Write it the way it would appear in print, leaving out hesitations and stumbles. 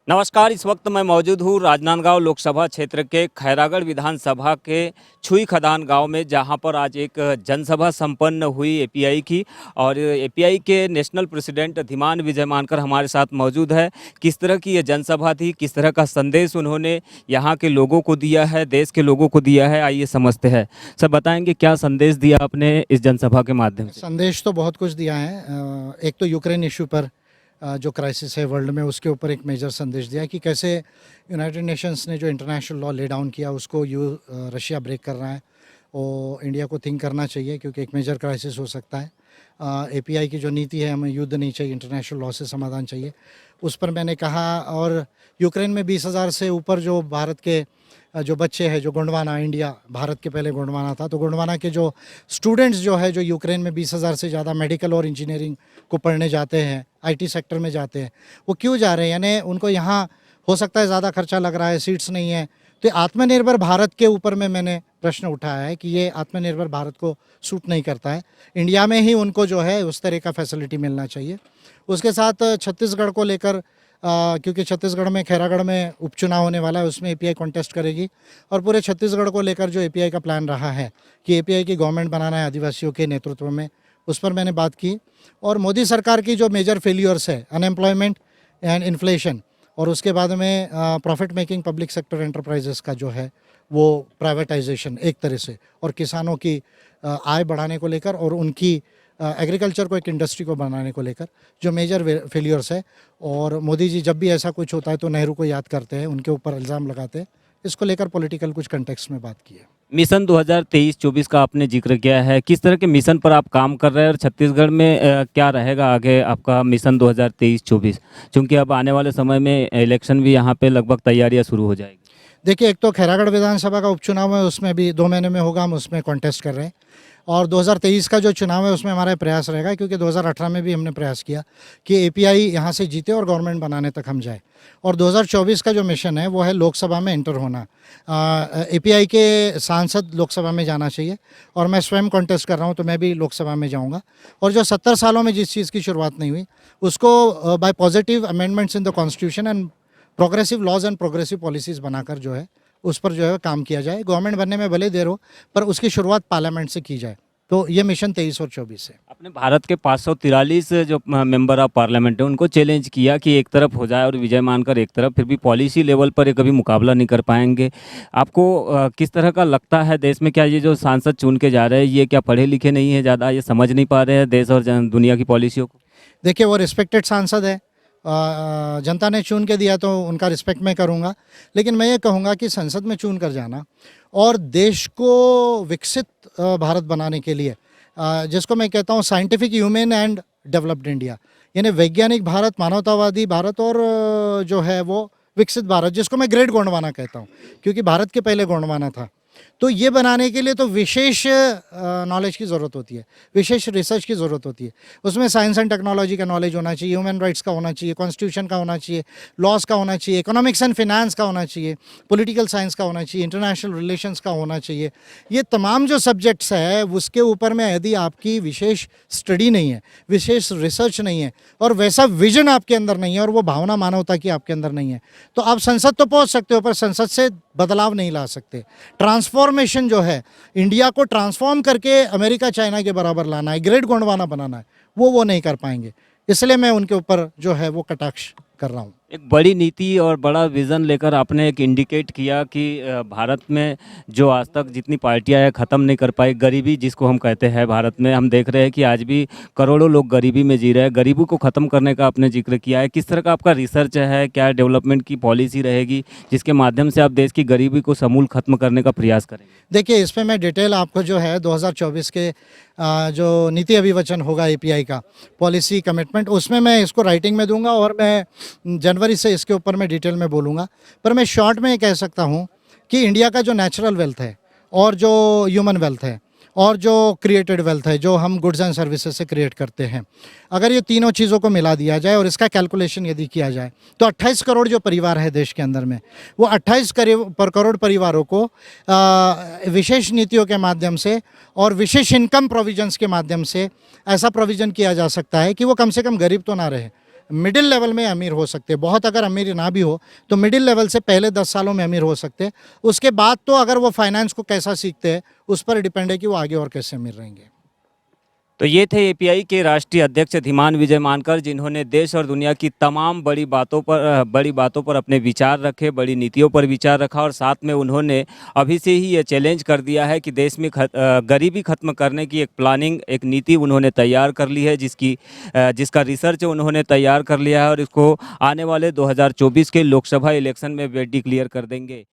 नमस्कार। इस वक्त मैं मौजूद हूँ राजनांदगांव लोकसभा क्षेत्र के खैरागढ़ विधानसभा के छुई खदान गांव में, जहां पर आज एक जनसभा संपन्न हुई एपीआई की। और एपीआई के नेशनल प्रेसिडेंट धीमान विजय मानकर हमारे साथ मौजूद है। किस तरह की ये जनसभा थी, किस तरह का संदेश उन्होंने यहाँ के लोगों को दिया है, देश के लोगों को दिया है, आइए समझते हैं। सर बताएंगे क्या संदेश दिया आपने इस जनसभा के माध्यम से? संदेश तो बहुत कुछ दिया है। एक तो यूक्रेन इशू पर जो क्राइसिस है वर्ल्ड में, उसके ऊपर एक मेजर संदेश दिया कि कैसे यूनाइटेड नेशंस ने जो इंटरनेशनल लॉ ले डाउन किया उसको रशिया ब्रेक कर रहा है और इंडिया को थिंक करना चाहिए क्योंकि एक मेजर क्राइसिस हो सकता है। एपीआई की जो नीति है, हमें युद्ध नहीं चाहिए, इंटरनेशनल लॉ से समाधान चाहिए, उस पर मैंने कहा। और यूक्रेन में 20,000 से ऊपर जो भारत के जो बच्चे हैं, जो गोंडवाना, इंडिया भारत के पहले गोंडवाना था, तो गोंडवाना के जो स्टूडेंट्स जो है, जो यूक्रेन में 20,000 से ज़्यादा मेडिकल और इंजीनियरिंग को पढ़ने जाते हैं, आईटी सेक्टर में जाते हैं, वो क्यों जा रहे हैं? यानी उनको यहाँ हो सकता है ज़्यादा खर्चा लग रहा है, सीट्स नहीं है। तो आत्मनिर्भर भारत के ऊपर में मैंने प्रश्न उठाया है कि ये आत्मनिर्भर भारत को सूट नहीं करता है। इंडिया में ही उनको जो है उस तरह का फैसिलिटी मिलना चाहिए। उसके साथ छत्तीसगढ़ को लेकर, क्योंकि छत्तीसगढ़ में खैरागढ़ में उपचुनाव होने वाला है, उसमें एपीआई कॉन्टेस्ट करेगी और पूरे छत्तीसगढ़ को लेकर जो एपीआई का प्लान रहा है कि एपीआई की गवर्नमेंट बनाना है आदिवासियों के नेतृत्व में, उस पर मैंने बात की। और मोदी सरकार की जो मेजर फेलियर्स है, अनएम्प्लॉयमेंट एंड इन्फ्लेशन, और उसके बाद में profit making public sector enterprises का जो है वो प्राइवेटाइजेशन एक तरह से, और किसानों की आय बढ़ाने को लेकर और उनकी एग्रीकल्चर को एक इंडस्ट्री को बनाने को लेकर जो मेजर फेलियर्स है। और मोदी जी जब भी ऐसा कुछ होता है तो नेहरू को याद करते हैं, उनके ऊपर इल्ज़ाम लगाते हैं। इसको लेकर पॉलिटिकल कुछ कंटेक्स्ट में बात की है। मिशन 2023-24 का आपने जिक्र किया है, किस तरह के मिशन पर आप काम कर रहे हैं और छत्तीसगढ़ में क्या रहेगा आगे आपका मिशन 2023-24, क्योंकि अब आने वाले समय में इलेक्शन भी यहाँ पे लगभग तैयारियां शुरू हो जाएगी। देखिए, एक तो खैरागढ़ विधानसभा का उपचुनाव है, उसमें भी 2 महीने में होगा, हम उसमें कॉन्टेस्ट कर रहे हैं। और 2023 का जो चुनाव है उसमें हमारा प्रयास रहेगा, क्योंकि 2018 में भी हमने प्रयास किया कि एपीआई यहाँ से जीते और गवर्नमेंट बनाने तक हम जाए। और 2024 का जो मिशन है वो है लोकसभा में एंटर होना। एपीआई के सांसद लोकसभा में जाना चाहिए और मैं स्वयं कॉन्टेस्ट कर रहा हूँ, तो मैं भी लोकसभा में जाऊँगा। और जो 70 सालों में जिस चीज़ की शुरुआत नहीं हुई उसको by positive amendments in the constitution and progressive laws and progressive policies बनाकर जो है उस पर जो है काम किया जाए। गवर्नमेंट बनने में भले देर हो, पर उसकी शुरुआत पार्लियामेंट से की जाए। तो ये मिशन 23 और 24 है। अपने भारत के 543 जो मेंबर ऑफ पार्लियामेंट है उनको चैलेंज किया कि एक तरफ हो जाए और विजय मानकर एक तरफ, फिर भी पॉलिसी लेवल पर ये कभी मुकाबला नहीं कर पाएंगे। आपको किस तरह का लगता है देश में, क्या ये जो सांसद चुन के जा रहे हैं ये क्या पढ़े लिखे नहीं है ज़्यादा, ये समझ नहीं पा रहे हैं देश और दुनिया की पॉलिसियों को? देखिए, वो रिस्पेक्टेड सांसद है, जनता ने चुन के दिया तो उनका रिस्पेक्ट मैं करूंगा। लेकिन मैं ये कहूँगा कि संसद में चुन कर जाना और देश को विकसित भारत बनाने के लिए, जिसको मैं कहता हूँ scientific, human and developed India, यानी वैज्ञानिक भारत, मानवतावादी भारत और जो है वो विकसित भारत, जिसको मैं ग्रेट गोंडवाना कहता हूँ, क्योंकि भारत के पहले गोंडवाना था। तो ये बनाने के लिए तो विशेष नॉलेज की ज़रूरत होती है, विशेष रिसर्च की ज़रूरत होती है। उसमें साइंस एंड टेक्नोलॉजी का नॉलेज होना चाहिए, ह्यूमन राइट्स का होना चाहिए, कॉन्स्टिट्यूशन का होना चाहिए, लॉज का होना चाहिए, इकोनॉमिक्स एंड फिनेंस का होना चाहिए, पॉलिटिकल साइंस का होना चाहिए, इंटरनेशनल रिलेशंस का होना चाहिए। ये तमाम जो सब्जेक्ट्स है उसके ऊपर में यदि आपकी विशेष स्टडी नहीं है, विशेष रिसर्च नहीं है और वैसा विजन आपके अंदर नहीं है और वो भावना मानवता की आपके अंदर नहीं है, तो आप संसद तो पहुँच सकते हो पर संसद से बदलाव नहीं ला सकते। ट्रांसफॉर्मेशन जो है, इंडिया को ट्रांसफॉर्म करके अमेरिका चाइना के बराबर लाना है, ग्रेट गोंडवाना बनाना है, वो नहीं कर पाएंगे। इसलिए मैं उनके ऊपर जो है वो कटाक्ष कर रहा हूँ। एक बड़ी नीति और बड़ा विज़न लेकर आपने एक इंडिकेट किया कि भारत में जो आज तक जितनी पार्टियां हैं ख़त्म नहीं कर पाई गरीबी, जिसको हम कहते हैं भारत में। हम देख रहे हैं कि आज भी करोड़ों लोग गरीबी में जी रहे हैं। गरीबी को ख़त्म करने का आपने जिक्र किया है। किस तरह का आपका रिसर्च है, क्या डेवलपमेंट की पॉलिसी रहेगी जिसके माध्यम से आप देश की गरीबी को समूल खत्म करने का प्रयास करेंगे? देखिए, इस पर मैं डिटेल आपको जो है 2024 के जो नीति अभिवचन होगा एपीआई का, पॉलिसी कमिटमेंट, उसमें मैं इसको राइटिंग में दूंगा और मैं जनवरी से इसके ऊपर मैं डिटेल में बोलूँगा। पर मैं शॉर्ट में ये कह सकता हूँ कि इंडिया का जो नेचुरल वेल्थ है और जो ह्यूमन वेल्थ है और जो क्रिएटेड वेल्थ है, जो हम गुड्स एंड सर्विसेज से क्रिएट करते हैं, अगर ये तीनों चीज़ों को मिला दिया जाए और इसका कैलकुलेशन यदि किया जाए तो 28 करोड़ जो परिवार है देश के अंदर में, वो 28 करोड़ परिवारों को विशेष नीतियों के माध्यम से और विशेष इनकम प्रोविजंस के माध्यम से ऐसा प्रोविज़न किया जा सकता है कि वो कम से कम गरीब तो ना रहे, मिडिल लेवल में अमीर हो सकते हैं। बहुत अगर अमीर ना भी हो तो मिडिल लेवल से पहले 10 सालों में अमीर हो सकते हैं। उसके बाद तो अगर वो फाइनेंस को कैसा सीखते हैं उस पर डिपेंड है कि वो आगे और कैसे अमीर रहेंगे। तो ये थे एपीआई के राष्ट्रीय अध्यक्ष धीमान विजय मानकर, जिन्होंने देश और दुनिया की तमाम बड़ी बातों पर अपने विचार रखे, बड़ी नीतियों पर विचार रखा और साथ में उन्होंने अभी से ही ये चैलेंज कर दिया है कि देश में गरीबी खत्म करने की एक प्लानिंग, एक नीति उन्होंने तैयार कर ली है, जिसका रिसर्च उन्होंने तैयार कर लिया है और इसको आने वाले 2024 के लोकसभा इलेक्शन में वे डिक्लेयर कर देंगे।